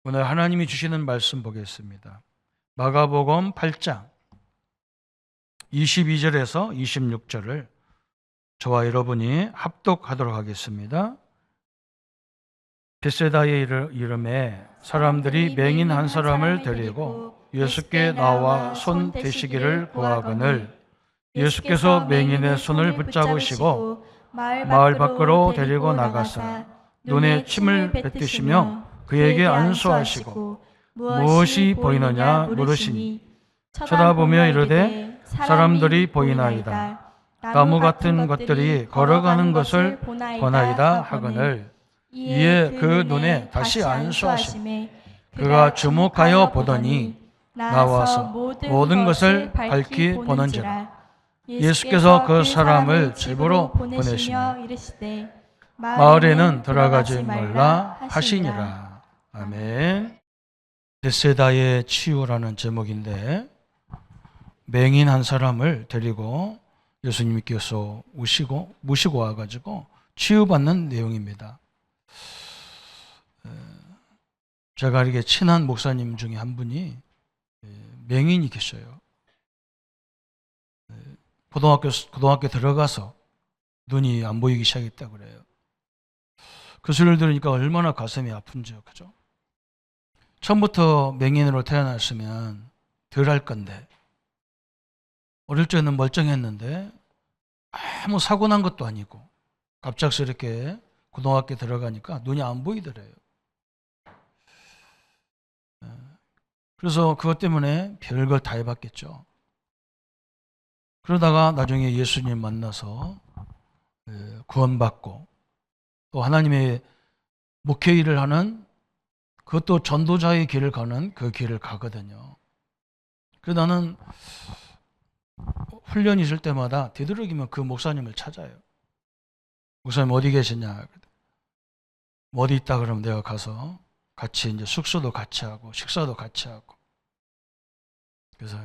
오늘 하나님이 주시는 말씀 보겠습니다. 마가복음 8장 22절에서 26절을 저와 여러분이 합독하도록 하겠습니다. 벳세다의 이름에 사람들이 맹인 한 사람을 데리고 예수께 나와 손 대시기를 구하거늘 예수께서 맹인의 손을 붙잡으시고 마을 밖으로 데리고 나가사 눈에 침을 뱉으시며 그에게 안수하시고 무엇이 보이느냐 물으시니 쳐다보며 이르되 사람들이 보이나이다. 나무 같은 것들이 걸어가는 것을 보나이다 하거늘 이에 그 눈에 다시 안수하시니 그가 주목하여 보더니 나와서 모든 것을 밝히 보는지라. 예수께서 그 사람을 집으로 보내시며 마을에는 들어가지 말라 하시니라. 아멘. 벳세다의 치유라는 제목인데 맹인 한 사람을 데리고 예수님께서 모시고 와가지고 치유받는 내용입니다. 제가 이렇게 친한 목사님 중에 한 분이 맹인이 계셔요. 고등학교 들어가서 눈이 안 보이기 시작했다 그래요. 그 소리를 들으니까 얼마나 가슴이 아픈지요, 그죠? 처음부터 맹인으로 태어났으면 덜 할 건데, 어릴 적에는 멀쩡했는데 아무 사고 난 것도 아니고 갑작스럽게 고등학교 들어가니까 눈이 안 보이더래요. 그래서 그것 때문에 별걸 다 해봤겠죠. 그러다가 나중에 예수님 만나서 구원받고 또 하나님의 목회 일을 하는 그것도 전도자의 길을 가는 그 길을 가거든요. 그래서 나는 훈련이 있을 때마다 되도록이면 그 목사님을 찾아요. 목사님 어디 계시냐? 뭐 어디 있다 그러면 내가 가서 같이 이제 숙소도 같이 하고 식사도 같이 하고 그래서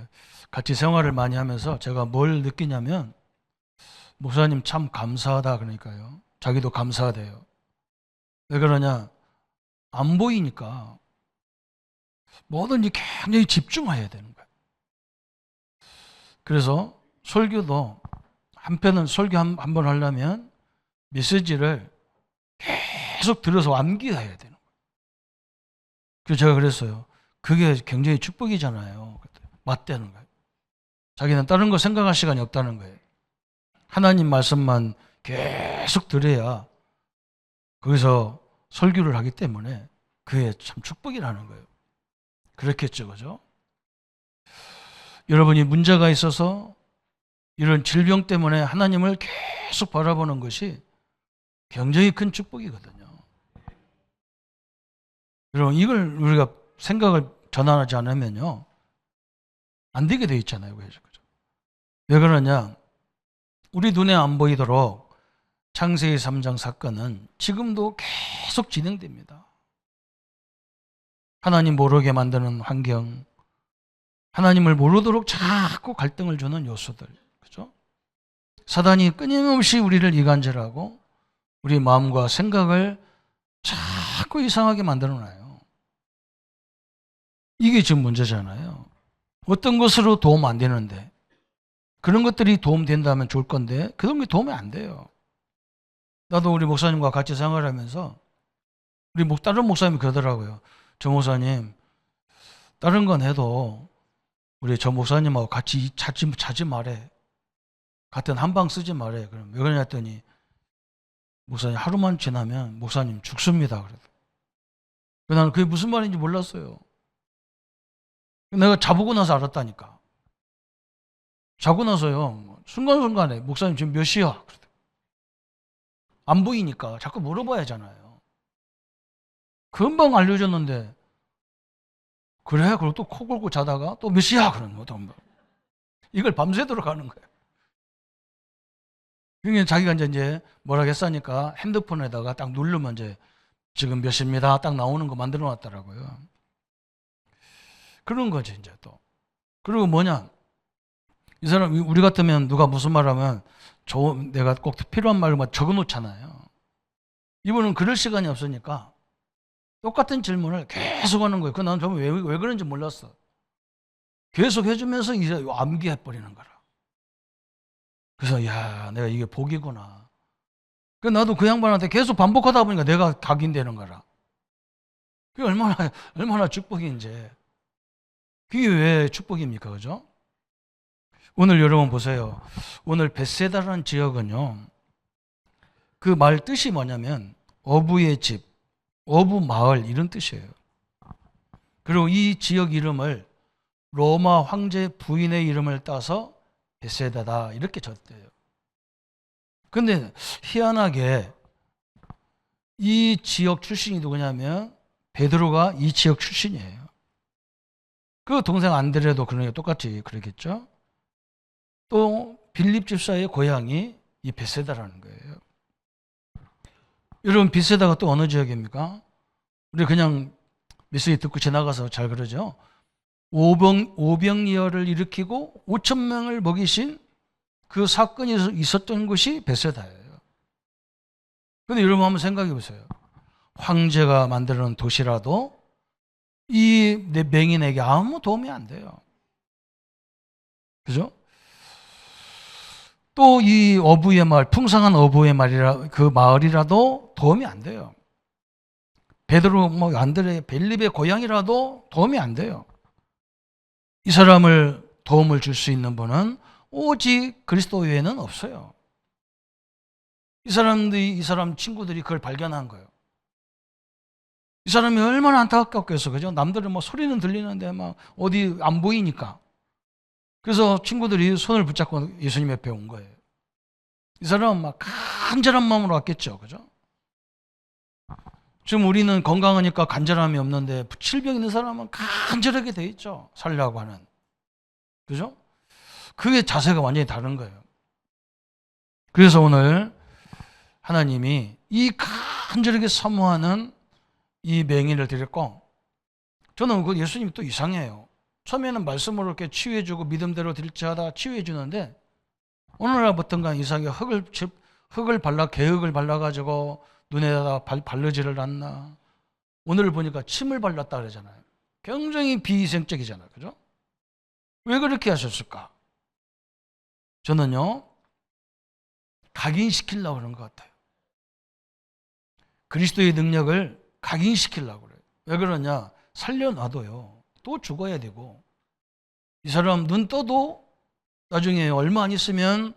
같이 생활을 많이 하면서 제가 뭘 느끼냐면 목사님 참 감사하다 그러니까요. 자기도 감사하대요. 왜 그러냐? 안 보이니까 뭐든지 굉장히 집중해야 되는 거예요. 그래서 설교도 한편은 설교 한 번 하려면 메시지를 계속 들어서 암기해야 되는 거예요. 그래서 제가 그랬어요. 그게 굉장히 축복이잖아요. 맞대는 거예요. 자기는 다른 거 생각할 시간이 없다는 거예요. 하나님 말씀만 계속 들어야 거기서 설교를 하기 때문에 그게 참 축복이라는 거예요. 그렇겠죠, 그죠? 여러분이 문제가 있어서 이런 질병 때문에 하나님을 계속 바라보는 것이 굉장히 큰 축복이거든요. 여러분, 이걸 우리가 생각을 전환하지 않으면요, 안 되게 돼 있잖아요. 그죠? 왜 그러냐? 우리 눈에 안 보이도록 창세기 3장 사건은 지금도 계속 진행됩니다. 하나님 모르게 만드는 환경, 하나님을 모르도록 자꾸 갈등을 주는 요소들, 그죠? 사단이 끊임없이 우리를 이간질하고 우리 마음과 생각을 자꾸 이상하게 만들어놔요. 이게 지금 문제잖아요. 어떤 것으로 도움 안 되는데 그런 것들이 도움 된다면 좋을 건데 그런 게 도움이 안 돼요. 나도 우리 목사님과 같이 생활하면서 다른 목사님이 그러더라고요. 저 목사님 다른 건 해도 우리 저 목사님하고 같이 자지 말해. 같은 한방 쓰지 말해. 그럼 왜 그러냐 했더니 목사님 하루만 지나면 목사님 죽습니다. 그래도 나는 그게 무슨 말인지 몰랐어요. 내가 자보고 나서 알았다니까. 자고 나서요. 순간순간에 목사님 지금 몇 시야? 안 보이니까 자꾸 물어봐야 하잖아요. 금방 알려줬는데 그래? 그리고 또 코 골고 자다가 또 몇 시야? 그러는 거예요. 이걸 밤새도록 하는 거예요. 그러니까 자기가 이제 뭐라 했으니까 핸드폰에다가 딱 누르면 이제 지금 몇 시입니다. 딱 나오는 거 만들어 놨더라고요. 그런 거지, 이제 또. 그리고 뭐냐? 이 사람, 우리 같으면 누가 무슨 말 하면 내가 꼭 필요한 말만 적어 놓잖아요. 이분은 그럴 시간이 없으니까 똑같은 질문을 계속 하는 거예요. 난 정말 왜 그런지 몰랐어. 계속 해주면서 이제 암기해버리는 거라. 그래서 야, 내가 이게 복이구나. 나도 그 양반한테 계속 반복하다 보니까 내가 각인되는 거라. 그게 얼마나 축복인지. 그게 왜 축복입니까? 그죠? 오늘 여러분 보세요. 오늘 벳세다라는 지역은요, 그 말 뜻이 뭐냐면 어부의 집, 어부 마을 이런 뜻이에요. 그리고 이 지역 이름을 로마 황제 부인의 이름을 따서 벳세다다 이렇게 졌대요. 근데 희한하게 이 지역 출신이 누구냐면 베드로가 이 지역 출신이에요. 그 동생 안드레도 그러니까 똑같이 그러겠죠. 또 빌립 집사의 고향이 이 벳세다라는 거예요. 여러분 벳세다가 또 어느 지역입니까? 우리 그냥 메시지 듣고 지나가서 잘 그러죠. 오병이어를 일으키고 5천 명을 먹이신 그 사건이 있었던 곳이 벳세다예요. 그런데 여러분 한번 생각해 보세요. 황제가 만들어 놓은 도시라도 이 맹인에게 아무 도움이 안 돼요. 그죠? 또 이 어부의 마을, 풍성한 어부의 그 마을이라도 도움이 안 돼요. 베드로, 안드레, 빌립의 고향이라도 도움이 안 돼요. 이 사람을 도움을 줄 수 있는 분은 오직 그리스도 외에는 없어요. 이 사람 친구들이 그걸 발견한 거예요. 이 사람이 얼마나 안타깝겠어, 그죠? 남들은 소리는 들리는데 어디 안 보이니까. 그래서 친구들이 손을 붙잡고 예수님 옆에 온 거예요. 이 사람은 간절한 마음으로 왔겠죠, 그죠? 지금 우리는 건강하니까 간절함이 없는데 질병 있는 사람은 간절하게 돼 있죠, 살려고 하는. 그죠? 그게 자세가 완전히 다른 거예요. 그래서 오늘 하나님이 이 간절하게 사모하는 이 맹인을 드렸고, 저는 그 예수님이 또 이상해요. 처음에는 말씀으로 이렇게 치유해주고 믿음대로 드릴지하다 치유해주는데 어느 날부터인가 이상하게 흙을 발라 개흙을 발라가지고 눈에다 바르지를 않나. 오늘 보니까 침을 발랐다 그러잖아요. 굉장히 비위생적이잖아요, 그죠? 왜 그렇게 하셨을까? 저는요, 각인시키려고 그런 것 같아요. 그리스도의 능력을 각인시키려고 그래요. 왜 그러냐? 살려놔도요, 또 죽어야 되고, 이 사람 눈 떠도 나중에 얼마 안 있으면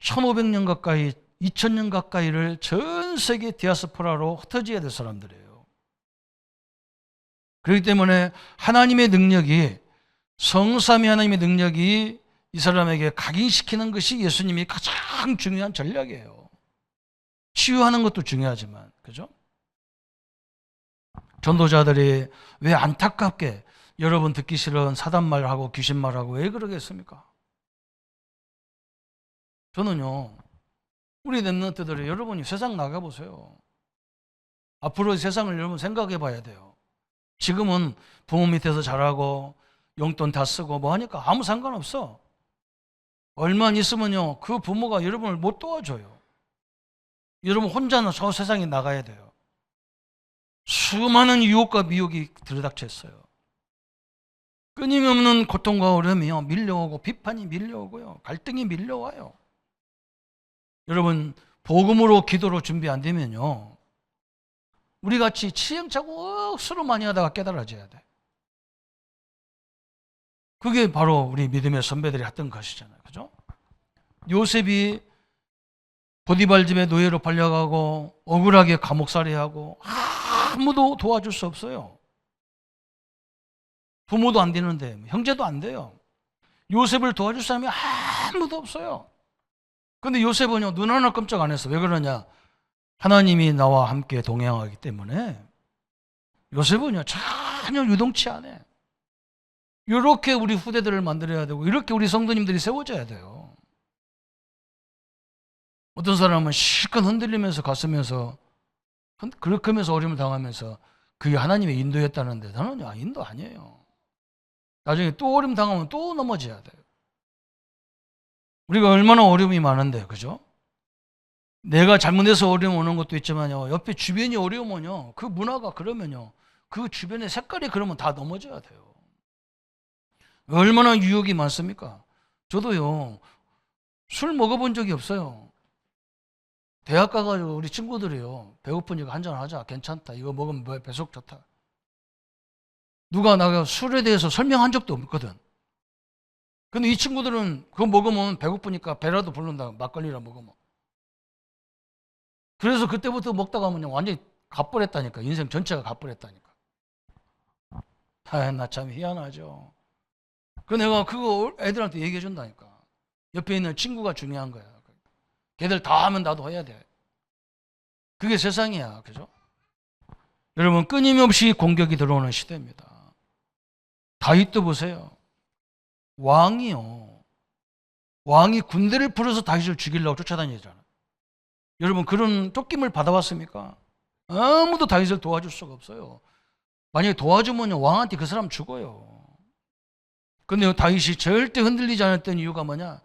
1500년 가까이, 2000년 가까이를 전 세계 디아스포라로 흩어져야 될 사람들이에요. 그렇기 때문에 하나님의 능력이, 성삼위 하나님의 능력이 이 사람에게 각인시키는 것이 예수님이 가장 중요한 전략이에요. 치유하는 것도 중요하지만, 그죠? 전도자들이 왜 안타깝게 여러분 듣기 싫은 사단말하고 귀신말하고 왜 그러겠습니까? 저는요, 우리 랩런트들이 여러분이 세상 나가보세요. 앞으로 세상을 여러분 생각해 봐야 돼요. 지금은 부모 밑에서 자라고 용돈 다 쓰고 뭐 하니까 아무 상관없어. 얼마 있으면요, 그 부모가 여러분을 못 도와줘요. 여러분 혼자는 저 세상에 나가야 돼요. 수많은 유혹과 미혹이 들이닥쳤어요. 끊임없는 고통과 어려움이 밀려오고 비판이 밀려오고요. 갈등이 밀려와요. 여러분 복음으로 기도로 준비 안 되면요, 우리같이 치행착오 억수로 많이 하다가 깨달아져야 돼. 그게 바로 우리 믿음의 선배들이 했던 것이잖아요, 그죠? 요셉이 보디발 집에 노예로 팔려가고 억울하게 감옥살이하고 아무도 도와줄 수 없어요. 부모도 안 되는데 형제도 안 돼요. 요셉을 도와줄 사람이 아무도 없어요. 근데 요셉은요, 눈 하나 깜짝 안 했어. 왜 그러냐? 하나님이 나와 함께 동행하기 때문에 요셉은요, 전혀 유동치 않아. 이렇게 우리 후대들을 만들어야 되고, 이렇게 우리 성도님들이 세워져야 돼요. 어떤 사람은 실컷 흔들리면서 갔으면서, 그렇게 하면서 어려움을 당하면서 그게 하나님의 인도였다는데, 저는요, 인도 아니에요. 나중에 또 어려움 당하면 또 넘어져야 돼요. 우리가 얼마나 어려움이 많은데, 그죠? 내가 잘못해서 어려움 오는 것도 있지만요. 옆에 주변이 어려우면요. 그 문화가 그러면요. 그 주변의 색깔이 그러면 다 넘어져야 돼요. 얼마나 유혹이 많습니까? 저도요. 술 먹어본 적이 없어요. 대학 가가지고 우리 친구들이요. 배고프니까 한잔 하자. 괜찮다. 이거 먹으면 배속 좋다. 누가 나가 술에 대해서 설명한 적도 없거든. 근데 이 친구들은 그거 먹으면 배고프니까 배라도 부른다. 막걸리라 먹으면. 그래서 그때부터 먹다가 보면 완전히 갚버렸다니까. 인생 전체가 갚버렸다니까. 아, 나 참 희한하죠. 그 내가 그거 애들한테 얘기해 준다니까. 옆에 있는 친구가 중요한 거야. 걔들 다 하면 나도 해야 돼. 그게 세상이야. 그죠? 여러분, 끊임없이 공격이 들어오는 시대입니다. 다윗도 보세요. 왕이요. 왕이 군대를 풀어서 다윗을 죽이려고 쫓아다니잖아. 여러분, 그런 쫓김을 받아봤습니까? 아무도 다윗을 도와줄 수가 없어요. 만약에 도와주면 왕한테 그 사람 죽어요. 근데 다윗이 절대 흔들리지 않았던 이유가 뭐냐?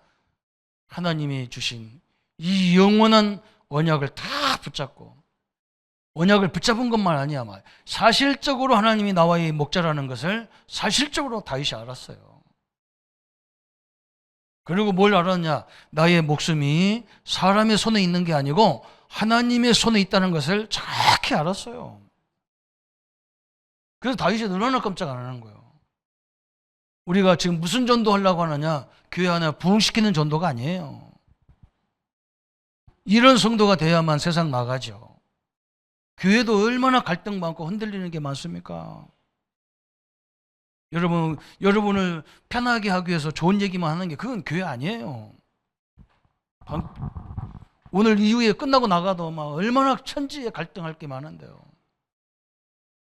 하나님이 주신 이 영원한 언약을 다 붙잡고, 언약을 붙잡은 것만 아니야. 사실적으로 하나님이 나와의 목자라는 것을 사실적으로 다윗이 알았어요. 그리고 뭘 알았냐? 나의 목숨이 사람의 손에 있는 게 아니고 하나님의 손에 있다는 것을 정확히 알았어요. 그래서 다윗이 늘어나 깜짝 안 하는 거예요. 우리가 지금 무슨 전도하려고 하느냐? 교회 안에 부흥시키는 전도가 아니에요. 이런 성도가 돼야만 세상 나가죠. 교회도 얼마나 갈등 많고 흔들리는 게 많습니까? 여러분을 편하게 하기 위해서 좋은 얘기만 하는 게 그건 교회 아니에요. 오늘 이후에 끝나고 나가도 막 얼마나 천지에 갈등할 게 많은데요.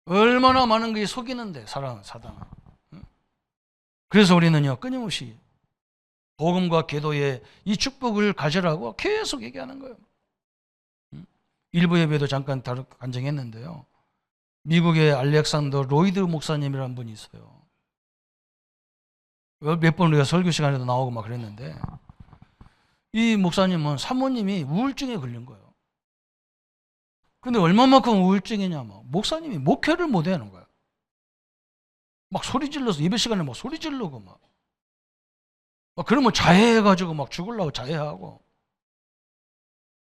얼마나 많은 게 속이는데 사단은. 그래서 우리는요 끊임없이 복음과 기도의 이 축복을 가지라고 계속 얘기하는 거예요. 일부 예배도 잠깐 간증했는데요. 미국의 알렉산더 로이드 목사님이라는 분이 있어요. 몇 번 우리가 설교 시간에도 나오고 막 그랬는데 이 목사님은 사모님이 우울증에 걸린 거예요. 근데 얼마만큼 우울증이냐, 목사님이 목회를 못 하는 거야. 막 소리 질러서 예배 시간에 막 소리 지르고 막 그러면 자해해가지고 막 죽으려고 자해하고.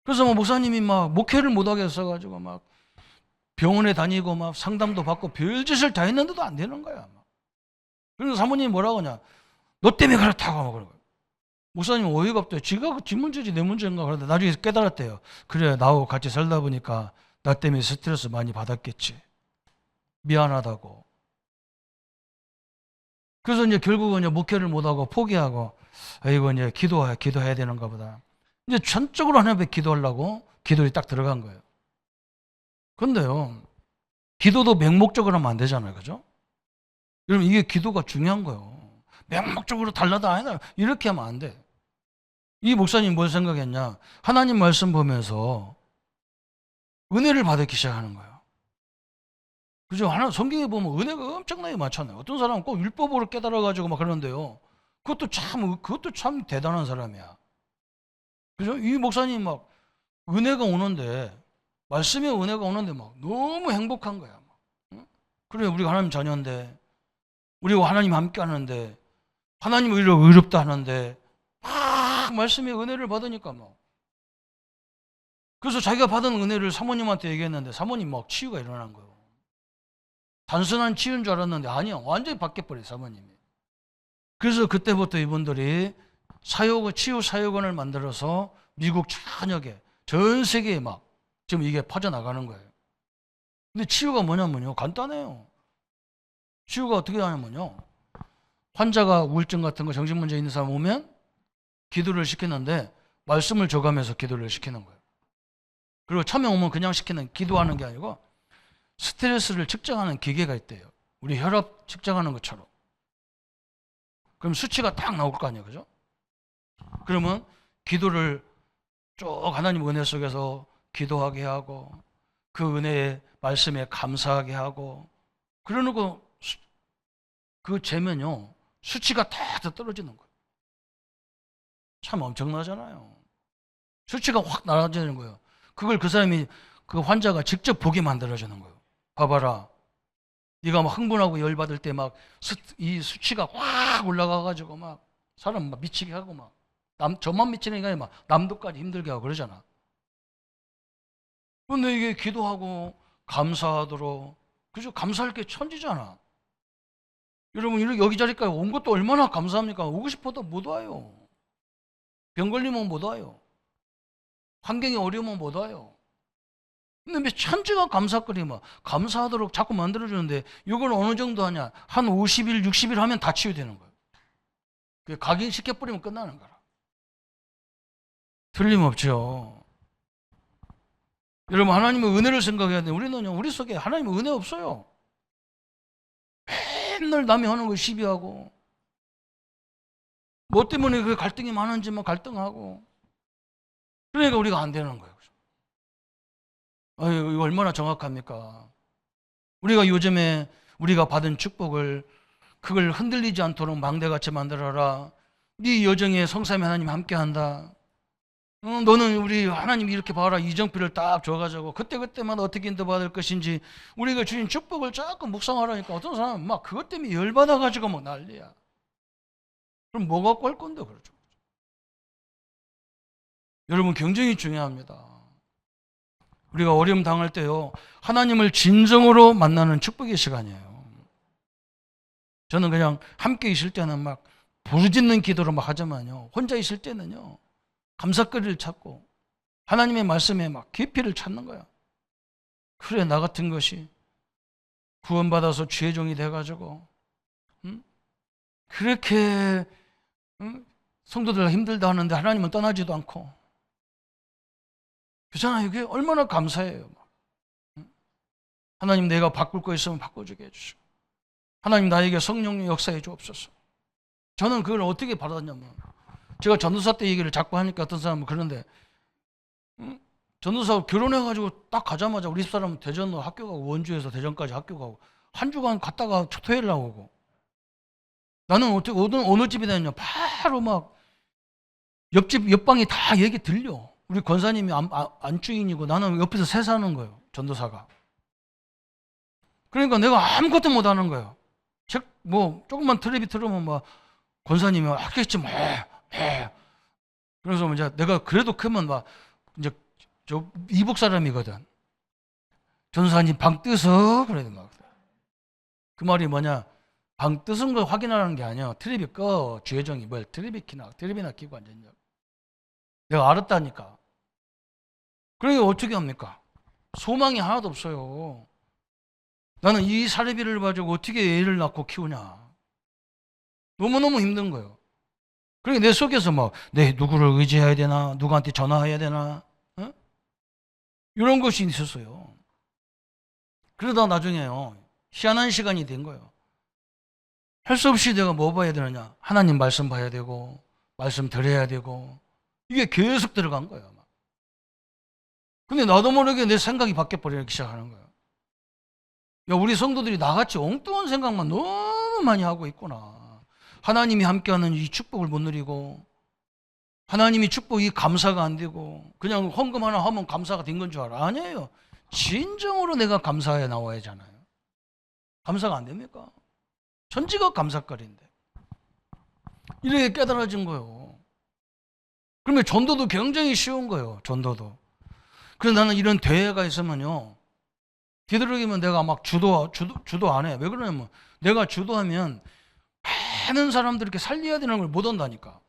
그래서 목사님이 막 목회를 못 하게 했어가지고 막 병원에 다니고 막 상담도 받고 별짓을 다 했는데도 안 되는 거야. 그래서 사모님이 뭐라고 하냐? 너 때문에 그렇다고 막 그런 거야. 목사님 어이가 없대요. 지가 지 문제지 내 문제인가 그런데 나중에 깨달았대요. 그래, 나하고 같이 살다 보니까 나 때문에 스트레스 많이 받았겠지. 미안하다고. 그래서 이제 결국은 이제 목회를 못하고 포기하고, 이거 이제 기도해야 되는가 보다. 이제 전적으로 하나님 앞에 기도하려고 기도에 딱 들어간 거예요. 근데요, 기도도 맹목적으로 하면 안 되잖아요. 그죠? 여러분, 이게 기도가 중요한 거예요. 맹목적으로 달라다 이렇게 하면 안 돼. 이 목사님 뭘 생각했냐? 하나님 말씀 보면서 은혜를 받기 시작하는 거예요. 그죠? 성경에 보면 은혜가 엄청나게 많잖아요. 어떤 사람은 꼭 율법으로 깨달아가지고 막 그러는데요. 그것도 참 대단한 사람이야. 그죠? 이 목사님 막 은혜가 오는데, 말씀에 은혜가 오는데 막 너무 행복한 거야. 응? 그래, 우리가 하나님 자녀인데, 우리가 하나님 함께 하는데, 하나님 의롭다 하는데, 막 말씀에 은혜를 받으니까 막. 그래서 자기가 받은 은혜를 사모님한테 얘기했는데, 사모님 막 치유가 일어난 거예요. 단순한 치유인 줄 알았는데, 아니야. 완전히 바뀌어버려요, 사모님이. 그래서 그때부터 이분들이 치유 사역원을 만들어서 미국 전역에, 전 세계에 막 지금 이게 퍼져나가는 거예요. 근데 치유가 뭐냐면요, 간단해요. 치유가 어떻게 하냐면요, 환자가 우울증 같은 거 정신문제 있는 사람 오면 기도를 시키는데 말씀을 줘가면서 기도를 시키는 거예요. 그리고 처음에 오면 그냥 기도하는 게 아니고 스트레스를 측정하는 기계가 있대요. 우리 혈압 측정하는 것처럼. 그럼 수치가 딱 나올 거 아니에요. 그죠? 그러면 기도를 쭉 하나님 은혜 속에서 기도하게 하고 그 은혜의 말씀에 감사하게 하고 그러고 그 재면요 수치가 다 떨어지는 거예요. 참 엄청나잖아요. 수치가 확 낮아지는 거예요. 그걸 그 사람이, 그 환자가 직접 보게 만들어주는 거예요. 봐봐라. 네가 막 흥분하고 열받을 때 막 이 수치가 확 올라가가지고 막 사람 막 미치게 하고 막 저만 미치는 게 아니라 막 남도까지 힘들게 하고 그러잖아. 근데 이게 기도하고 감사하도록, 그죠? 감사할 게 천지잖아. 여러분, 여기저기까지 온 것도 얼마나 감사합니까? 오고 싶어도 못 와요. 병 걸리면 못 와요. 환경이 어려우면 못 와요. 근데 왜 천지가 감사거리 막 감사하도록 자꾸 만들어주는데 이걸 어느 정도 하냐? 한 50일, 60일 하면 다 치유되는 거예요. 각인시켜버리면 끝나는 거라. 틀림없죠. 여러분, 하나님의 은혜를 생각해야 돼요. 우리는요, 우리 속에 하나님의 은혜 없어요. 맨날 남이 하는 거 시비하고, 뭐 때문에 그 갈등이 많은지 뭐 갈등하고, 그러니까 우리가 안 되는 거예요. 아유, 이거 얼마나 정확합니까? 우리가 요즘에 우리가 받은 축복을, 그걸 흔들리지 않도록 망대같이 만들어라. 네 여정에 성삼위 하나님 함께한다. 너는 우리 하나님이 이렇게 봐라. 이정표를 딱 줘가지고 그때그때마다 어떻게 인도받을 것인지 우리가 주신 축복을 자꾸 묵상하라니까 어떤 사람은 막 그것 때문에 열받아가지고 막 난리야. 그럼 뭐 갖고 할 건데 그러죠. 여러분, 굉장히 중요합니다. 우리가 어려움 당할 때요, 하나님을 진정으로 만나는 축복의 시간이에요. 저는 그냥 함께 있을 때는 막 부르짖는 기도를 막 하지만요, 혼자 있을 때는요, 감사거리를 찾고 하나님의 말씀에 막 깊이를 찾는 거야. 그래, 나 같은 것이 구원받아서 주의 종이 돼가지고 그렇게 성도들 힘들다 하는데 하나님은 떠나지도 않고, 그렇잖아요. 이게 얼마나 감사해요. 하나님, 내가 바꿀 거 있으면 바꿔주게 해주시고, 하나님 나에게 성령의 역사해 주옵소서. 저는 그걸 어떻게 받았냐면, 제가 전도사 때 얘기를 자꾸 하니까 어떤 사람은 그런데, 전도사 결혼해가지고 딱 가자마자 우리 집사람은 대전으로 학교 가고, 원주에서 대전까지 학교 가고, 한 주간 갔다가 토요일 나오고, 나는 어떻게 어느 집이 되냐, 바로 막 옆집 옆방이 다 얘기 들려. 우리 권사님이 안주인이고 나는 옆에서 세사하는 거예요, 전도사가. 그러니까 내가 아무것도 못 하는 거예요. 뭐 조금만 텔레비 틀으면 막 권사님이 하겠지 뭐 해. 그래서 이제 내가 그래도 크면 막 이제 저 이북 사람이거든. 전도사님 방 뜨서 그래도 막 그 말이 뭐냐, 방 뜨은 걸 확인하는 게 아니야. 텔레비 꺼. 주혜정이 뭘 텔레비나 끼고 앉았냐. 내가 알았다니까. 그러니까 어떻게 합니까? 소망이 하나도 없어요. 나는 이 사례비를 가지고 어떻게 애를 낳고 키우냐. 너무너무 힘든 거예요. 그러니까 내 속에서 막, 내 누구를 의지해야 되나? 누구한테 전화해야 되나? 어? 이런 것이 있었어요. 그러다 나중에요, 희한한 시간이 된 거예요. 할 수 없이 내가 뭐 봐야 되느냐? 하나님 말씀 봐야 되고, 말씀 들어야 되고, 이게 계속 들어간 거예요. 근데 나도 모르게 내 생각이 바뀌어버리기 시작하는 거예요. 야, 우리 성도들이 나같이 엉뚱한 생각만 너무 많이 하고 있구나. 하나님이 함께하는 이 축복을 못 누리고, 하나님이 축복이 감사가 안 되고, 그냥 헌금 하나 하면 감사가 된 건 줄 알아. 아니에요. 진정으로 내가 감사해 나와야 하잖아요. 감사가 안 됩니까? 천지가 감사거리인데. 이렇게 깨달아진 거예요. 그러면 전도도 굉장히 쉬운 거예요. 전도도. 그래서 나는 이런 대회가 있으면요, 되도록이면 내가 막 주도 안 해. 왜 그러냐면 내가 주도하면 많은 사람들 이렇게 살려야 되는 걸 못 한다니까.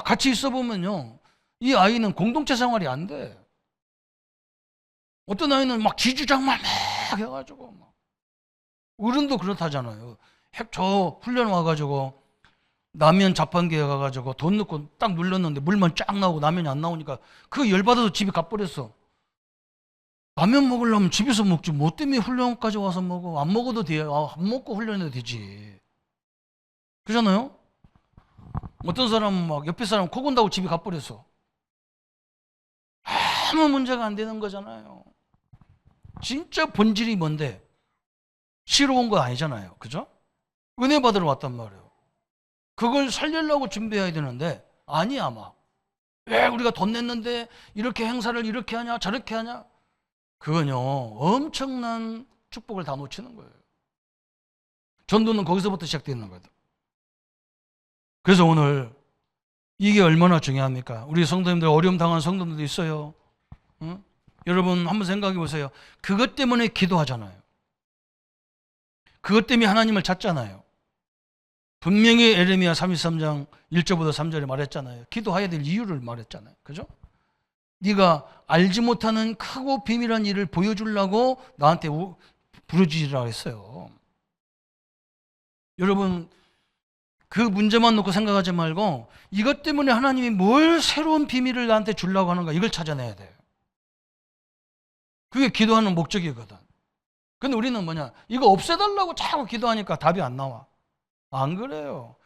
같이 있어 보면요, 이 아이는 공동체 생활이 안 돼. 어떤 아이는 막 지주장만 막 해가지고 막. 어른도 그렇다잖아요. 저 훈련 와가지고 라면 자판기에 가가지고 돈 넣고 딱 눌렀는데 물만 쫙 나오고 라면이 안 나오니까 그거 열받아서 집에 가버렸어. 라면 먹으려면 집에서 먹지 뭐 때문에 훈련까지 와서 먹어. 안 먹어도 돼. 안 먹고 훈련해도 되지. 그러잖아요. 어떤 사람은 막 옆에 사람 코 건다고 집에 가버렸어. 아무 문제가 안 되는 거잖아요. 진짜 본질이 뭔데? 쉬러 온 거 아니잖아요. 그죠? 은혜 받으러 왔단 말이에요. 그걸 살리려고 준비해야 되는데 아니야 막. 왜 우리가 돈 냈는데 이렇게 행사를 이렇게 하냐 저렇게 하냐. 그건요 엄청난 축복을 다 놓치는 거예요. 전도는 거기서부터 시작되는 거예요. 그래서 오늘 이게 얼마나 중요합니까? 우리 성도님들 어려움 당한 성도님도 있어요. 응? 여러분 한번 생각해 보세요. 그것 때문에 기도하잖아요. 그것 때문에 하나님을 찾잖아요. 분명히 에레미야 33장 1절부터 3절에 말했잖아요. 기도해야 될 이유를 말했잖아요. 그죠? 네가 알지 못하는 크고 비밀한 일을 보여주려고 나한테 부르짖으라고 했어요. 여러분 그 문제만 놓고 생각하지 말고 이것 때문에 하나님이 뭘 새로운 비밀을 나한테 주려고 하는가 이걸 찾아내야 돼요. 그게 기도하는 목적이거든. 근데 우리는 뭐냐? 이거 없애달라고 자꾸 기도하니까 답이 안 나와. 안 그래요.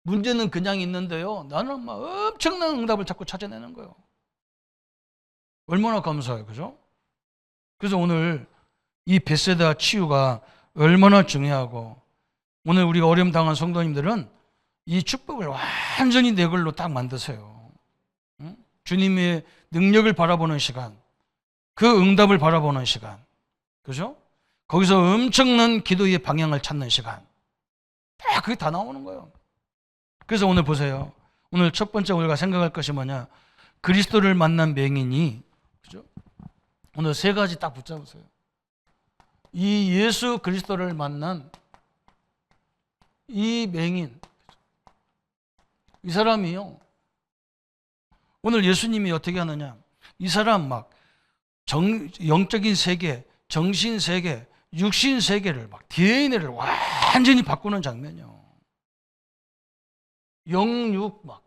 문제는 그냥 있는데요. 나는 막 엄청난 응답을 자꾸 찾아내는 거예요. 얼마나 감사해요. 그죠? 그래서 오늘 이 벳세다 치유가 얼마나 중요하고 오늘 우리가 어려움 당한 성도님들은 이 축복을 완전히 내 걸로 딱 만드세요. 응? 주님의 능력을 바라보는 시간, 그 응답을 바라보는 시간, 그죠? 거기서 엄청난 기도의 방향을 찾는 시간, 다 그게 다 나오는 거예요. 그래서 오늘 보세요. 오늘 첫 번째 우리가 생각할 것이 뭐냐? 그리스도를 만난 맹인이, 그죠? 오늘 세 가지 딱 붙잡으세요. 이 예수 그리스도를 만난 이 맹인, 이 사람이요. 오늘 예수님이 어떻게 하느냐? 이 사람 막 영적인 세계, 정신 세계, 육신 세계를 막 DNA를 완전히 바꾸는 장면이요. 영육 막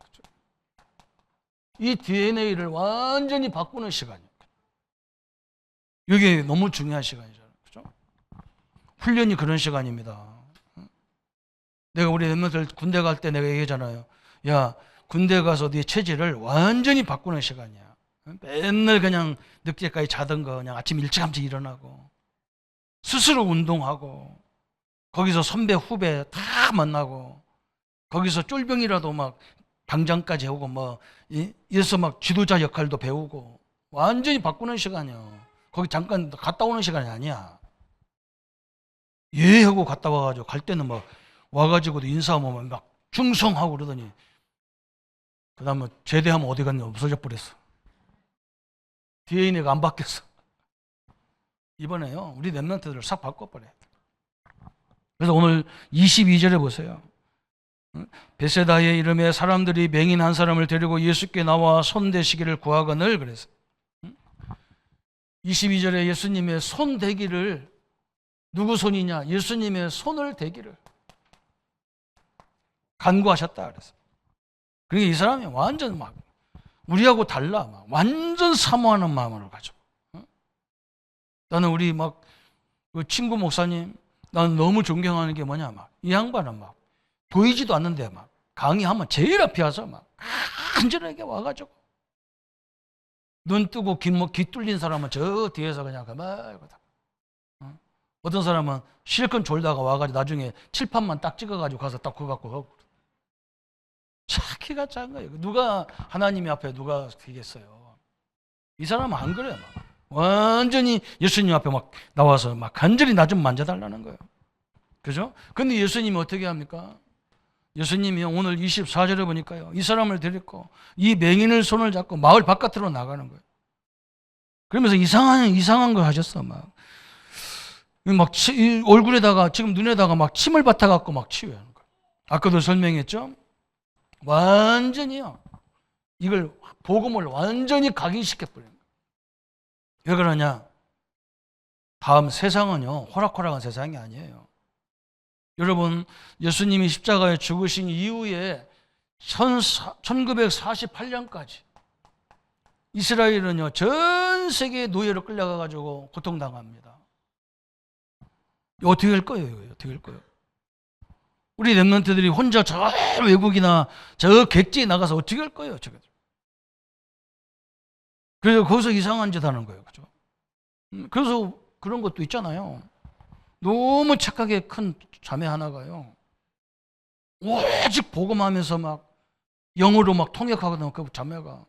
이 DNA를 완전히 바꾸는 시간이에요. 이게 너무 중요한 시간이잖아요. 그죠? 훈련이 그런 시간입니다. 내가 우리 멤버들 군대 갈 때 내가 얘기하잖아요. 야, 군대 가서 네 체질을 완전히 바꾸는 시간이야. 맨날 그냥 늦게까지 자던가 그냥 아침 일찌감치 일어나고 스스로 운동하고 거기서 선배 후배 다 만나고 거기서 쫄병이라도 막 방장까지 해오고 뭐 이래서 막 지도자 역할도 배우고 완전히 바꾸는 시간이야. 거기 잠깐 갔다 오는 시간이 아니야. 예하고 갔다 와가지고 갈 때는 막 와가지고도 인사하면 막 충성하고 그러더니 그 다음에 제대하면 어디 갔냐 없어져 버렸어. DNA가 안 바뀌었어. 이번에요 우리 랩런트들을 싹 바꿔버려요. 그래서 오늘 22절에 보세요. 벳세다의 이름에 사람들이 맹인 한 사람을 데리고 예수께 나와 손 대시기를 구하거늘 그랬어요. 22절에 예수님의 손 대기를 누구 손이냐? 예수님의 손을 대기를 간구하셨다 그랬어요. 그러니까 이 사람이 완전 막 우리하고 달라. 막 완전 사모하는 마음으로 가지고. 나는 우리 막 그 친구 목사님 나는 너무 존경하는 게 뭐냐 막 이 양반은 막 보이지도 않는데 막 강의하면 제일 앞에 와서 막 간절하게 와가지고 눈 뜨고 귀 뚫린 사람은 저 뒤에서 그냥 가만히 어떤 사람은 실컷 졸다가 와가지고 나중에 칠판만 딱 찍어가지고 가서 딱 그거 갖고 가고 키가 작은 거예요. 누가 하나님이 앞에 누가 되겠어요? 이 사람은 안 그래요. 막. 완전히 예수님 앞에 막 나와서 막 간절히 나 좀 만져달라는 거예요. 그죠? 근데 예수님이 어떻게 합니까? 예수님이 오늘 24절에 보니까요. 이 사람을 데리고 이 맹인을 손을 잡고 마을 바깥으로 나가는 거예요. 그러면서 이상한 걸 하셨어. 막 얼굴에다가 지금 눈에다가 막 침을 뱉어갖고 막 치유하는 거예요. 아까도 설명했죠? 완전히요. 이걸 복음을 완전히 각인시켜버려요. 왜 그러냐? 다음 세상은요. 호락호락한 세상이 아니에요. 여러분 예수님이 십자가에 죽으신 이후에 1948년까지 이스라엘은요. 전 세계 노예로 끌려가가지고 고통당합니다. 어떻게 할 거예요? 어떻게 할 거예요? 우리 랩런트들이 혼자 저 외국이나 저 객지에 나가서 어떻게 할 거예요? 저게. 그래서 거기서 이상한 짓 하는 거예요. 그죠? 그래서 그런 것도 있잖아요. 너무 착하게 큰 자매 하나가요. 오직 복음하면서 막 영어로 막 통역하거든요. 그 자매가.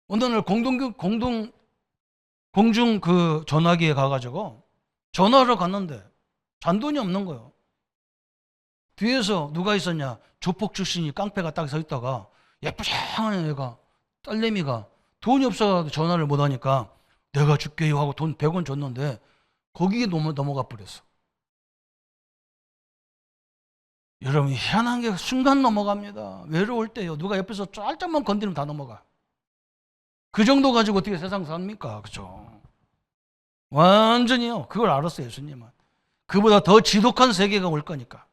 어느 날 공중 그 전화기에 가가지고 전화하러 갔는데 잔돈이 없는 거예요. 뒤에서 누가 있었냐? 조폭 출신이 깡패가 딱 서 있다가 예쁘장한 애가, 딸내미가 돈이 없어서 전화를 못 하니까 내가 줄게요 하고 돈 100원 줬는데 거기에 넘어가 버렸어. 여러분, 희한한 게 순간 넘어갑니다. 외로울 때요. 누가 옆에서 살짝만 건드리면 다 넘어가. 그 정도 가지고 어떻게 세상 삽니까? 그죠? 완전히요. 그걸 알았어요, 예수님은. 그보다 더 지독한 세계가 올 거니까.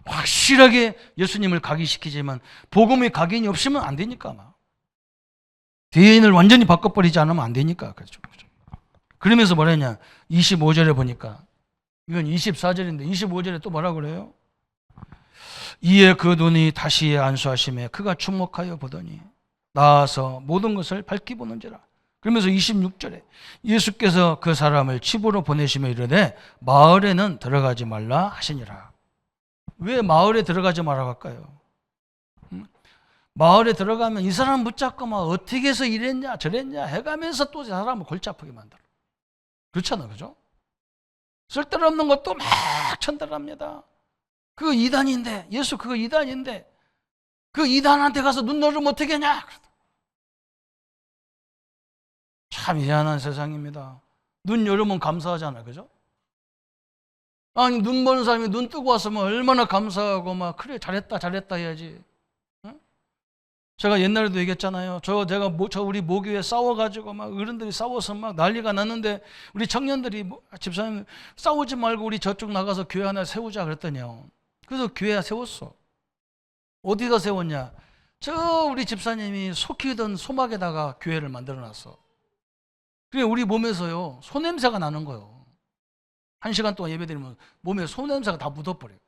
확실하게 예수님을 각인시키지만 복음의 각인이 없으면 안 되니까 아마. DNA를 완전히 바꿔버리지 않으면 안 되니까. 그렇죠. 그러면서 뭐라 했냐? 25절에 보니까 이건 24절인데 25절에 또 뭐라 그래요? 이에 그 눈이 다시 안수하심에 그가 주목하여 보더니 나아서 모든 것을 밝히 보는지라. 그러면서 26절에 예수께서 그 사람을 집으로 보내시며 이르되 마을에는 들어가지 말라 하시니라. 왜 마을에 들어가지 말라고 할까요? 마을에 들어가면 이 사람 붙잡고 막 어떻게 해서 이랬냐 저랬냐 해가면서 또 사람을 골치 아프게 만들어. 그렇잖아, 그죠? 쓸데없는 것도 막 전달합니다. 그거 이단인데, 예수 그거 이단인데, 그 이단한테 가서 눈 열으면 어떻게 하냐? 참 희한한 세상입니다. 눈 열으면 감사하잖아, 그죠? 아니, 눈 보는 사람이 눈 뜨고 왔으면 얼마나 감사하고 막, 그래, 잘했다, 잘했다 해야지. 응? 제가 옛날에도 얘기했잖아요. 제가 우리 모교에 싸워가지고 막 어른들이 싸워서 막 난리가 났는데 우리 청년들이 집사님 싸우지 말고 우리 저쪽 나가서 교회 하나 세우자 그랬더니요. 그래서 교회 세웠어. 어디가 세웠냐? 저 우리 집사님이 소 키우던 소막에다가 교회를 만들어 놨어. 그게 우리 몸에서요, 소냄새가 나는 거예요. 1시간 동안 예배드리면 몸에 소냄새가 다 묻어버려요.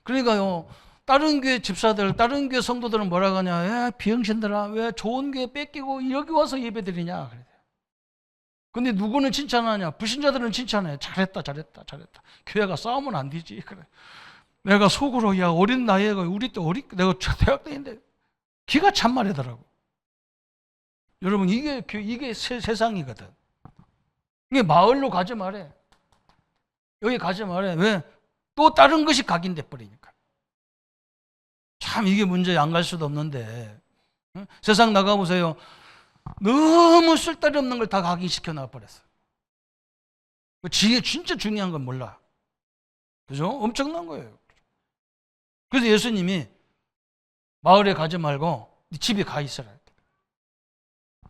그러니까요, 다른 교회 집사들, 다른 교회 성도들은 뭐라고 하냐? 야, 비영신들아, 왜 좋은 교회 뺏기고 여기 와서 예배드리냐? 그래요. 근데 누구는 칭찬하냐? 불신자들은 칭찬해. 잘했다, 잘했다, 잘했다. 교회가 싸우면 안 되지. 그래. 내가 속으로, 야, 어린 나이에, 우리 때 내가 대학 때인데 기가 찬말이더라고. 여러분, 이게 세상이거든. 이게 마을로 가지 말해. 여기 가지 말해. 왜? 또 다른 것이 각인돼 버리니까. 참 이게 문제 안 갈 수도 없는데. 응? 세상 나가보세요. 너무 쓸데없는 걸 다 각인시켜 놔버렸어. 지혜 진짜 중요한 건 몰라. 그죠? 엄청난 거예요. 그래서 예수님이 마을에 가지 말고 네 집에 가 있어라.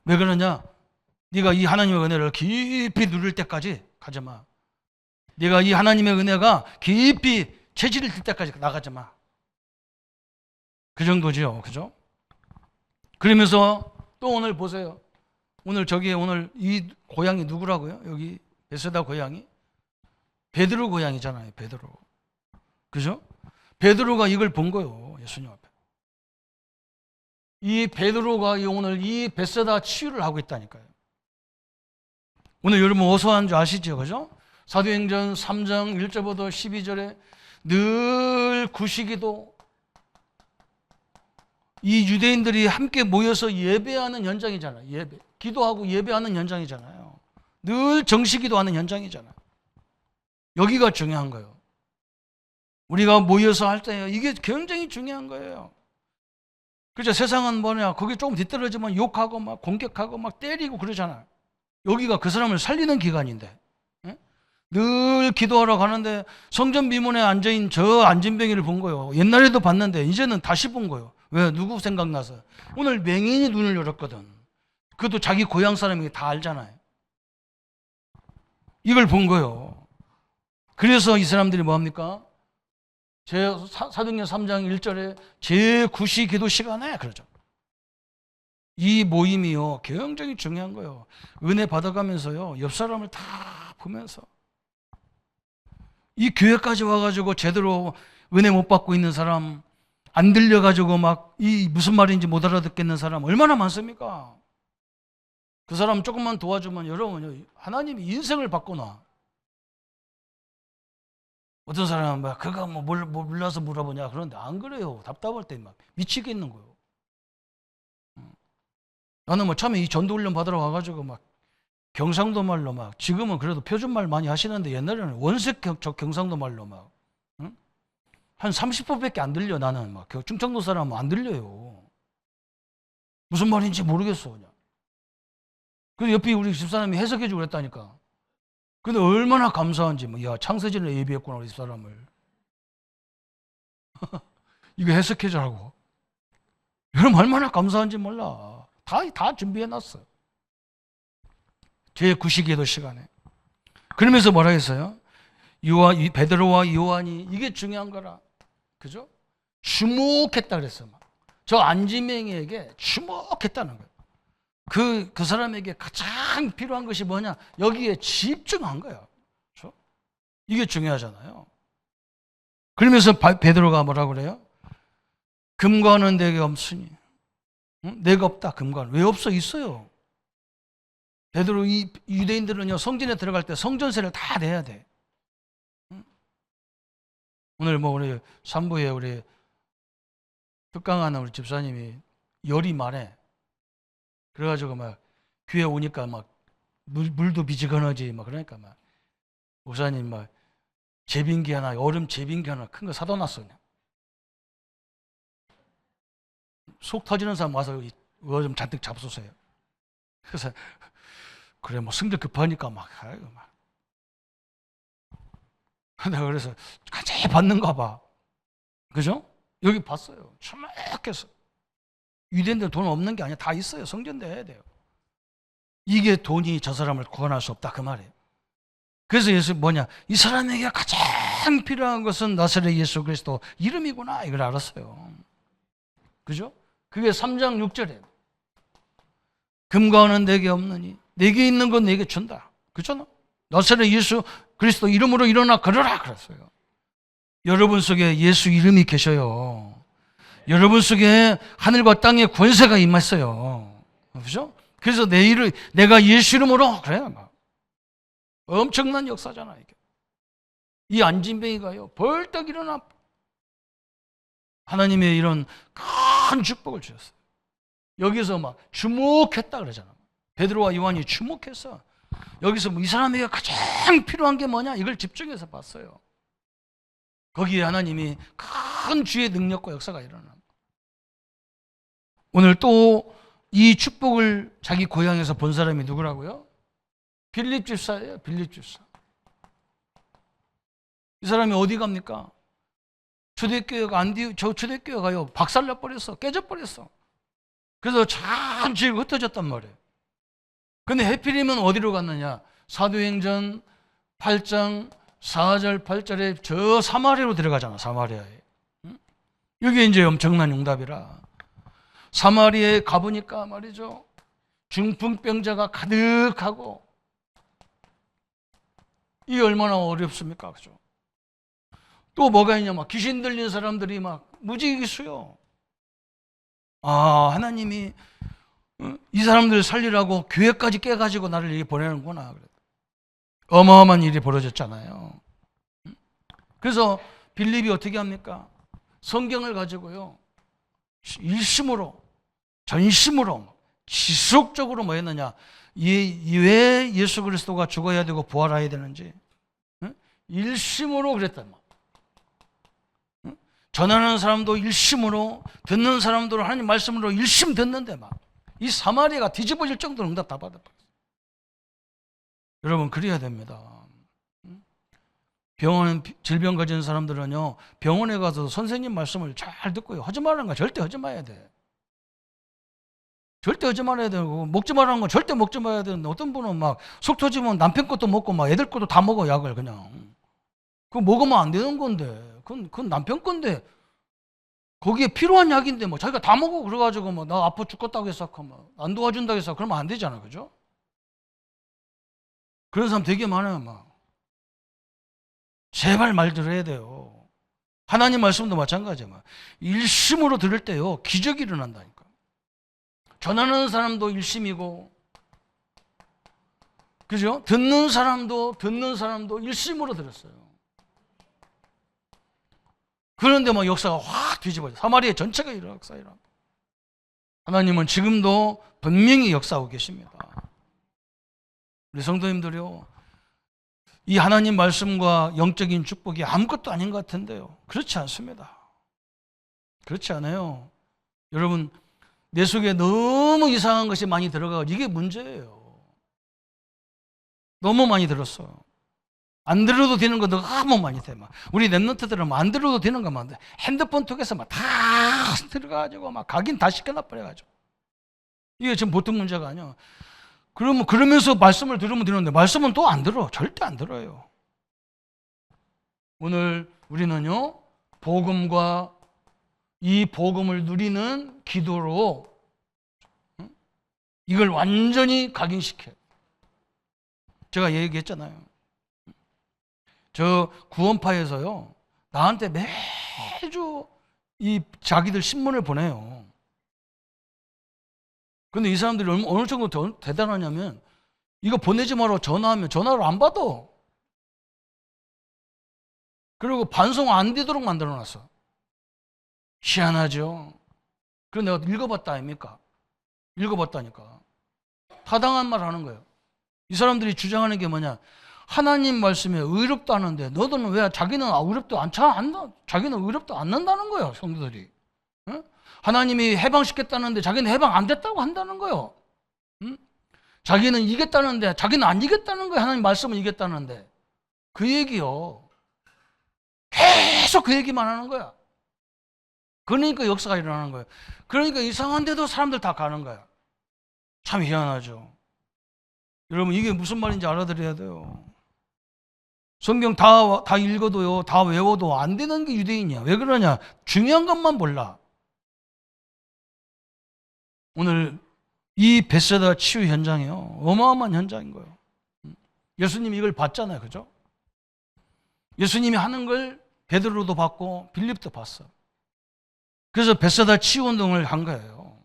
왜 그러냐? 네가 이 하나님의 은혜를 깊이 누릴 때까지 가지 마. 네가 이 하나님의 은혜가 깊이 체질을 들 때까지 나가지 마. 그 정도죠. 그죠? 그러면서 또 오늘 보세요. 오늘 이 고향이 누구라고요? 여기 베세다 고향이? 베드로 고향이잖아요. 베드로. 그죠? 베드로가 이걸 본 거예요. 예수님 앞에. 이 베드로가 오늘 이 베세다 치유를 하고 있다니까요. 오늘 여러분 어서 한 줄 아시죠? 그죠? 사도행전 3장 1절부터 12절에 늘 구시기도 이 유대인들이 함께 모여서 예배하는 현장이잖아요. 기도하고 예배하는 현장이잖아요. 늘 정시기도하는 현장이잖아요. 여기가 중요한 거예요. 우리가 모여서 할 때 이게 굉장히 중요한 거예요. 그죠? 세상은 뭐냐? 거기 조금 뒤떨어지면 욕하고 막 공격하고 막 때리고 그러잖아요. 여기가 그 사람을 살리는 기관인데. 늘 기도하러 가는데 성전 비문에 앉아있는 저 안진뱅이를 본 거예요. 옛날에도 봤는데 이제는 다시 본 거예요. 왜? 누구 생각나서? 오늘 맹인이 눈을 열었거든. 그것도 자기 고향 사람이 다 알잖아요. 이걸 본 거예요. 그래서 이 사람들이 뭐합니까? 사도행전 3장 1절에 제9시 기도 시간에 그러죠. 이 모임이요 굉장히 중요한 거예요. 은혜 받아가면서요 옆 사람을 다 보면서 이 교회까지 와가지고 제대로 은혜 못 받고 있는 사람, 안 들려가지고 막 이 무슨 말인지 못 알아듣겠는 사람 얼마나 많습니까? 그 사람 조금만 도와주면 여러분 하나님이 인생을 바꿔놔. 어떤 사람은 막 그가 뭐 몰라서 물어보냐 그런데 안 그래요. 답답할 때 막 미치겠는 거예요. 나는 뭐 처음에 이 전도훈련 받으러 와가지고 막 경상도 말로 막, 지금은 그래도 표준말 많이 하시는데 옛날에는 원색 경상도 말로 막, 응? 한 30%밖에 안 들려. 나는 막 충청도 사람은 안 들려요. 무슨 말인지 모르겠어 그냥. 그래서 옆에 우리 집사람이 해석해주고 그랬다니까. 근데 얼마나 감사한지, 뭐, 야, 창세전에 예비했구나 우리 집사람을. 이거 해석해주라고. 여러분 얼마나 감사한지 몰라. 다 준비해놨어요. 제 구시기도 시간에. 그러면서 뭐라 했어요? 베드로와 요한이 이게 중요한 거라. 그죠? 주목했다 그랬어요. 저 안지맹이에게 주목했다는 거예요. 그 사람에게 가장 필요한 것이 뭐냐? 여기에 집중한 거예요. 그렇죠? 이게 중요하잖아요. 그러면서 베드로가 뭐라 그래요? 금관은 내게 없으니. 응? 내가 없다. 금관. 왜 없어? 있어요. 베드로, 이 유대인들은요, 성전에 들어갈 때 성전세를 다 내야 돼. 응? 오늘 뭐 우리 산부에 우리 특강하는 우리 집사님이 열이 많아. 그래가지고 막 교회 오니까 막 물도 미지근하지 막 그러니까 막 목사님 막 제빙기 하나, 얼음 제빙기 하나 큰 거 사다 놨어. 그냥. 속 터지는 사람 와서 이거 좀 잔뜩 잡수세요. 그래서 그래 뭐 성질 급하니까 막 아이고 막. 내가 그래서 간절히 받는가 봐. 그죠? 여기 봤어요. 주먹해서. 유대인들 돈 없는 게 아니야. 다 있어요. 성전도 해야 돼요. 이게 돈이 저 사람을 구원할 수 없다 그 말이에요. 그래서 예수 뭐냐? 이 사람에게 가장 필요한 것은 나사렛 예수 그리스도 이름이구나 이걸 알았어요. 그죠? 그게 3장 6절에 금과 은은 내게 없느니 내게 있는 건 내게 준다. 그죠? 나사렛 예수 그리스도 이름으로 일어나 걸어라 그랬어요. 여러분 속에 예수 이름이 계셔요. 여러분 속에 하늘과 땅의 권세가 임했어요. 그죠? 그래서 내가 예수 이름으로 그래요. 막. 엄청난 역사잖아 이게. 이 안진뱅이가요 벌떡 일어나 하나님의 이런 큰 축복을 주셨어요. 여기서 막 주목했다 그러잖아. 베드로와 요한이 주목했어. 여기서 뭐 이 사람에게 가장 필요한 게 뭐냐 이걸 집중해서 봤어요. 거기에 하나님이 큰 주의 능력과 역사가 일어나. 오늘 또 이 축복을 자기 고향에서 본 사람이 누구라고요? 빌립 집사예요. 빌립 집사. 이 사람이 어디 갑니까? 초대교회가 초대교회가요 박살나 버렸어. 깨져 버렸어. 그래서 참 지금 흩어졌단 말이에요. 근데 해필이면 어디로 갔느냐? 사도행전 8장 4절 8절에 저 사마리아로 들어가잖아. 사마리아에. 이게 이제 엄청난 응답이라. 사마리아에 가보니까 말이죠. 중풍병자가 가득하고 이게 얼마나 어렵습니까? 그죠? 또 뭐가 있냐? 귀신 들린 사람들이 막 무지기수요. 아, 하나님이 이 사람들을 살리라고 교회까지 깨가지고 나를 이렇게 보내는구나. 어마어마한 일이 벌어졌잖아요. 그래서 빌립이 어떻게 합니까? 성경을 가지고요. 일심으로, 전심으로, 지속적으로 뭐 했느냐? 왜 예수 그리스도가 죽어야 되고 부활해야 되는지 일심으로 그랬단 말이에요. 전하는 사람도 일심으로, 듣는 사람도 하나님 말씀으로 일심 듣는데 막 이 사마리아가 뒤집어질 정도로 응답 다 받았어요. 여러분 그래야 됩니다. 병원 질병 가진 사람들은요 병원에 가서 선생님 말씀을 잘 듣고요 하지 말라는 거 절대 하지 말아야 돼. 절대 하지 말아야 되고 먹지 말라는 건 절대 먹지 말아야 되는데 어떤 분은 막 속 터지면 남편 것도 먹고 막 애들 것도 다 먹어 약을 그냥. 그거 먹으면 안 되는 건데 그건 남편 건데 거기에 필요한 약인데 뭐 자기가 다 먹어 그래가지고 뭐 나 아파 죽겠다고 해서 안 도와준다고 해서 그러면 안 되잖아. 그죠? 그런 사람 되게 많아요. 막 제발 말 들어야 돼요. 하나님 말씀도 마찬가지야. 일심으로 들을 때요 기적이 일어난다니까. 전하는 사람도 일심이고 그죠? 듣는 사람도 일심으로 들었어요. 그런데 막 역사가 확 뒤집어져. 사마리아 전체가 이런 역사 일어나. 하나님은 지금도 분명히 역사하고 계십니다. 우리 성도님들이요, 이 하나님 말씀과 영적인 축복이 아무것도 아닌 것 같은데요, 그렇지 않습니다. 그렇지 않아요. 여러분, 내 속에 너무 이상한 것이 많이 들어가고 이게 문제예요. 너무 많이 들었어. 안 들어도 되는 거 너무 많이 돼. 막 우리 랩런트들은 안 들어도 되는 것만 돼. 핸드폰 통해서 막 다 들어가가지고 막 각인 다 시켜놔 버려가지고. 이게 지금 보통 문제가 아니야. 그러면서 말씀을 들으면 되는데 말씀은 또 안 들어. 절대 안 들어요. 오늘 우리는요, 복음과 이 복음을 누리는 기도로 이걸 완전히 각인시켜요. 제가 얘기했잖아요. 저 구원파에서요, 나한테 매주 이 자기들 신문을 보내요. 근데 이 사람들이 어느 정도 대단하냐면, 이거 보내지 말라고 전화하면 전화를 안 받아. 그리고 반송 안 되도록 만들어 놨어. 희한하죠? 그래서 내가 읽어봤다 아닙니까? 읽어봤다니까. 타당한 말 하는 거예요. 이 사람들이 주장하는 게 뭐냐? 하나님 말씀에 의롭다 하는데 너들은 왜 자기는 의롭도 자기는 의롭도 않는다는 거예요, 성도들이. 응? 하나님이 해방시켰다는데 자기는 해방 안 됐다고 한다는 거예요. 응? 자기는 이겼다는데 자기는 안 이겼다는 거예요. 하나님 말씀은 이겼다는데. 그 얘기요. 계속 그 얘기만 하는 거야. 그러니까 역사가 일어나는 거예요. 그러니까 이상한데도 사람들 다 가는 거야. 참 희한하죠. 여러분, 이게 무슨 말인지 알아들어야 돼요. 성경 다 읽어도요, 다 외워도 안 되는 게 유대인이야. 왜 그러냐? 중요한 것만 몰라. 오늘 이 벳세다 치유 현장이요, 어마어마한 현장인 거예요. 예수님이 이걸 봤잖아요, 그죠? 예수님이 하는 걸 베드로도 봤고 빌립도 봤어. 그래서 벳세다 치유 운동을 한 거예요.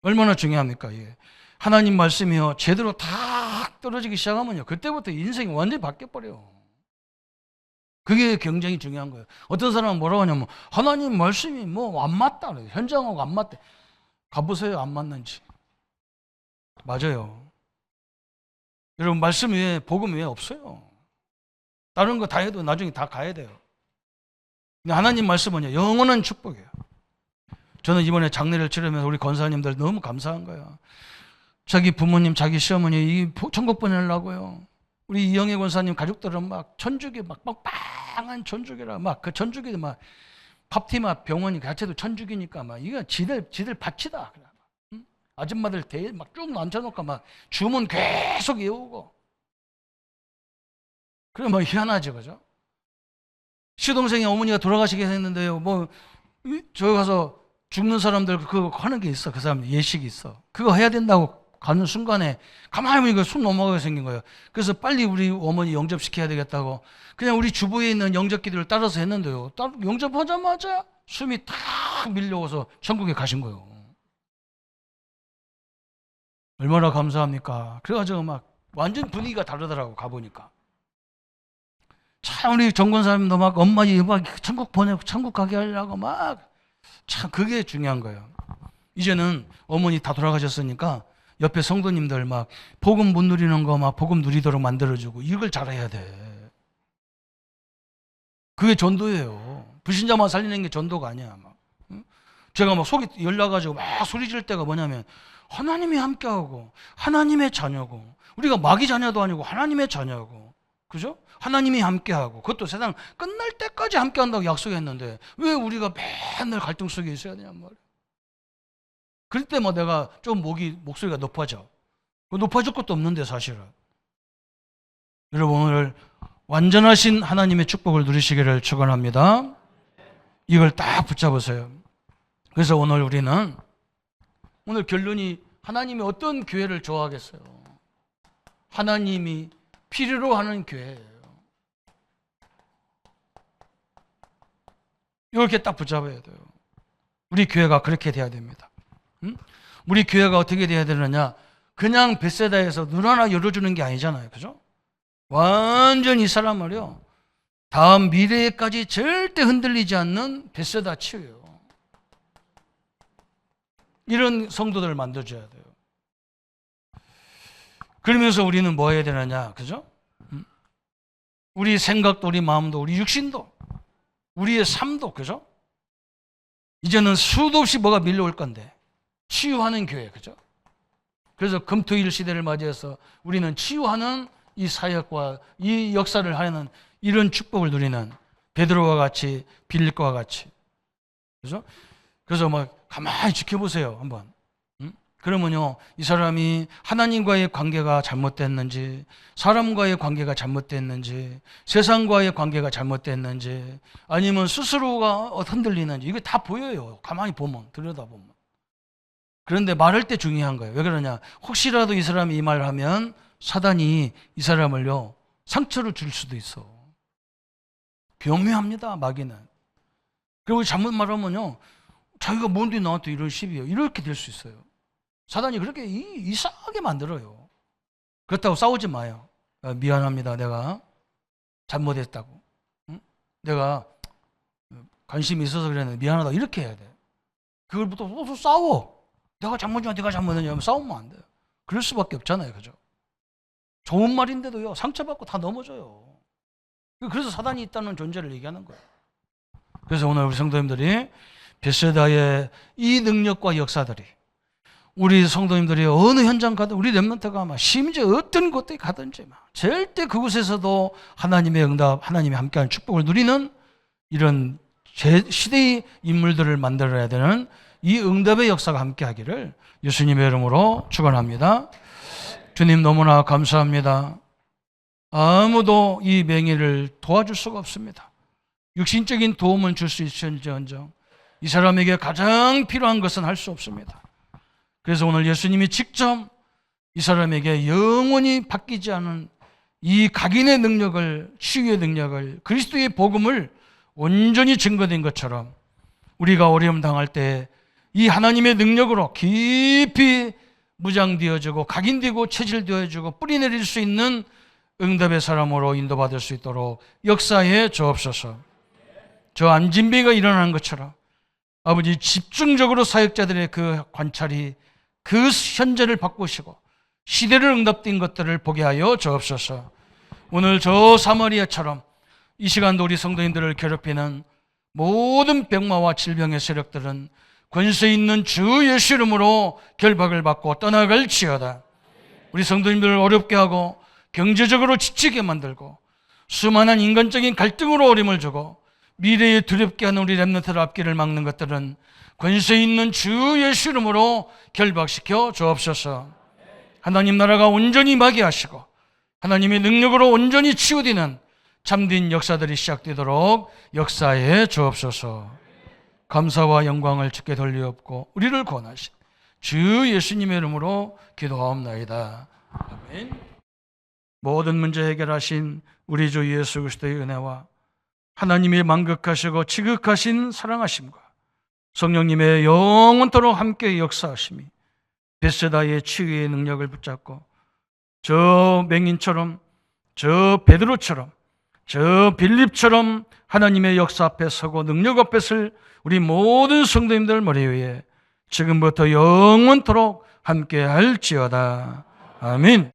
얼마나 중요합니까, 이게? 하나님 말씀이요, 제대로 탁 떨어지기 시작하면요, 그때부터 인생이 완전히 바뀌어버려요. 그게 굉장히 중요한 거예요. 어떤 사람은 뭐라고 하냐면, 하나님 말씀이 뭐 안 맞다 그래요. 현장하고 안 맞대. 가보세요, 안 맞는지. 맞아요. 여러분, 말씀 외에, 복음 외에 없어요. 다른 거 다 해도 나중에 다 가야 돼요. 근데 하나님 말씀은요, 영원한 축복이에요. 저는 이번에 장례를 치르면서 우리 권사님들 너무 감사한 거예요. 자기 부모님, 자기 시어머니 이 천국 보내려고요. 우리 이영애 권사님 가족들은 막 천주교 막 빵빵한 천주교라 막 그 천주교 막 팝티마 병원이 자체도 천주교니까 막 이거 지들 밭이다. 응? 아줌마들 막 쭉 앉혀놓고 막 주문 계속 외우고. 그래 뭐 희한하죠, 그죠? 시동생의 어머니가 돌아가시게 했는데요, 뭐 저기 가서 죽는 사람들 그거 하는 게 있어. 그 사람 예식이 있어. 그거 해야 된다고 가는 순간에 가만히 보니까 숨 넘어가게 생긴 거예요. 그래서 빨리 우리 어머니 영접시켜야 되겠다고 그냥 우리 주부에 있는 영접기들을 따라서 했는데요, 영접하자마자 숨이 탁 밀려와서 천국에 가신 거예요. 얼마나 감사합니까? 그래가지고 막 완전 분위기가 다르더라고, 가보니까. 참 우리 정권사님도 막 엄마 막 천국 보내고 천국 가게 하려고 막 참 그게 중요한 거예요. 이제는 어머니 다 돌아가셨으니까 옆에 성도님들 막 복음 못 누리는 거 막 복음 누리도록 만들어주고 이걸 잘해야 돼. 그게 전도예요. 불신자만 살리는 게 전도가 아니야. 막. 제가 막 속이 열나가지고 막 소리 지를 때가 뭐냐면, 하나님이 함께하고 하나님의 자녀고, 우리가 마귀 자녀도 아니고 하나님의 자녀고, 그죠? 하나님이 함께하고, 그것도 세상 끝날 때까지 함께한다고 약속했는데 왜 우리가 맨날 갈등 속에 있어야 되냔 말이야. 그럴 때 뭐 내가 좀 목소리가 높아져. 높아질 것도 없는데 사실은. 여러분, 오늘 완전하신 하나님의 축복을 누리시기를 축원합니다. 이걸 딱 붙잡으세요. 그래서 오늘 결론이, 하나님이 어떤 교회를 좋아하겠어요? 하나님이 필요로 하는 교회예요. 이렇게 딱 붙잡아야 돼요. 우리 교회가 그렇게 돼야 됩니다. 우리 교회가 어떻게 돼야 되느냐? 그냥 벳세다에서 눈 하나 열어주는 게 아니잖아요, 그죠? 완전히 이 사람을요, 다음 미래에까지 절대 흔들리지 않는 벳세다 치유예요. 이런 성도들을 만들어줘야 돼요. 그러면서 우리는 뭐 해야 되느냐, 그죠? 우리 생각도, 우리 마음도, 우리 육신도, 우리의 삶도, 그죠? 이제는 수도 없이 뭐가 밀려올 건데 치유하는 교회, 그죠? 그래서 금토일 시대를 맞이해서 우리는 치유하는 이 사역과 이 역사를 하는 이런 축복을 누리는 베드로와 같이, 빌립과 같이, 그죠? 그래서 막 가만히 지켜보세요, 한번. 그러면요, 이 사람이 하나님과의 관계가 잘못됐는지, 사람과의 관계가 잘못됐는지, 세상과의 관계가 잘못됐는지, 아니면 스스로가 흔들리는지, 이게 다 보여요. 가만히 보면, 들여다보면. 그런데 말할 때 중요한 거예요. 왜 그러냐? 혹시라도 이 사람이 이 말을 하면 사단이 이 사람을요, 상처를 줄 수도 있어. 교묘합니다, 마귀는. 그리고 잘못 말하면요, 자기가 뭔데 나한테 이런 시비요, 이렇게 될 수 있어요. 사단이 그렇게 이상하게 만들어요. 그렇다고 싸우지 마요. 미안합니다. 내가 잘못했다고. 응? 내가 관심이 있어서 그랬는데 미안하다. 이렇게 해야 돼. 그걸부터 또 싸워. 내가 잘못이냐, 네가 잘못했냐. 싸우면 안 돼요. 그럴 수밖에 없잖아요. 그죠? 좋은 말인데도요, 상처받고 다 넘어져요. 그래서 사단이 있다는 존재를 얘기하는 거예요. 그래서 오늘 우리 성도님들이 베세다의 이 능력과 역사들이 우리 성도님들이 어느 현장 가든, 우리 렘넌트가 아마 심지어 어떤 곳에 가든지 절대 그곳에서도 하나님의 응답, 하나님이 함께하는 축복을 누리는 이런 시대의 인물들을 만들어야 되는 이 응답의 역사가 함께하기를 예수님의 이름으로 축원합니다. 주님 너무나 감사합니다. 아무도 이 맹인을 도와줄 수가 없습니다. 육신적인 도움을 줄 수 있을지언정 이 사람에게 가장 필요한 것은 할 수 없습니다. 그래서 오늘 예수님이 직접 이 사람에게 영원히 바뀌지 않은 이 각인의 능력을, 치유의 능력을, 그리스도의 복음을 온전히 증거된 것처럼 우리가 어려움 당할 때 이 하나님의 능력으로 깊이 무장되어지고 각인되고 체질되어지고 뿌리내릴 수 있는 응답의 사람으로 인도받을 수 있도록 역사에 주옵소서. 저 안진비가 일어나는 것처럼 아버지 집중적으로 사역자들의 그 관찰이 그 현재를 바꾸시고 시대를 응답된 것들을 보게 하여 주옵소서. 오늘 저 사마리아처럼 이 시간도 우리 성도님들을 괴롭히는 모든 병마와 질병의 세력들은 권세 있는 주 예수 이름으로 결박을 받고 떠나갈지어다. 우리 성도님들을 어렵게 하고 경제적으로 지치게 만들고 수많은 인간적인 갈등으로 어려움을 주고 미래에 두렵게 하는 우리 렘넌트들 앞길을 막는 것들은 권세 있는 주 예수 이름으로 결박시켜 주옵소서. 하나님 나라가 온전히 임하게 하시고 하나님의 능력으로 온전히 치유되는 참된 역사들이 시작되도록 역사에 주옵소서. 감사와 영광을 주께 돌리옵고 우리를 권하신 주 예수님의 이름으로 기도하옵나이다. 아멘. 모든 문제 해결하신 우리 주 예수 그리스도의 은혜와 하나님의 만극하시고 지극하신 사랑하심과 성령님의 영원토록 함께 역사하심이 베세다의 치유의 능력을 붙잡고 저 맹인처럼, 저 베드로처럼, 저 빌립처럼 하나님의 역사 앞에 서고 능력 앞에 설 우리 모든 성도님들 머리 위에 지금부터 영원토록 함께 할지어다. 아멘.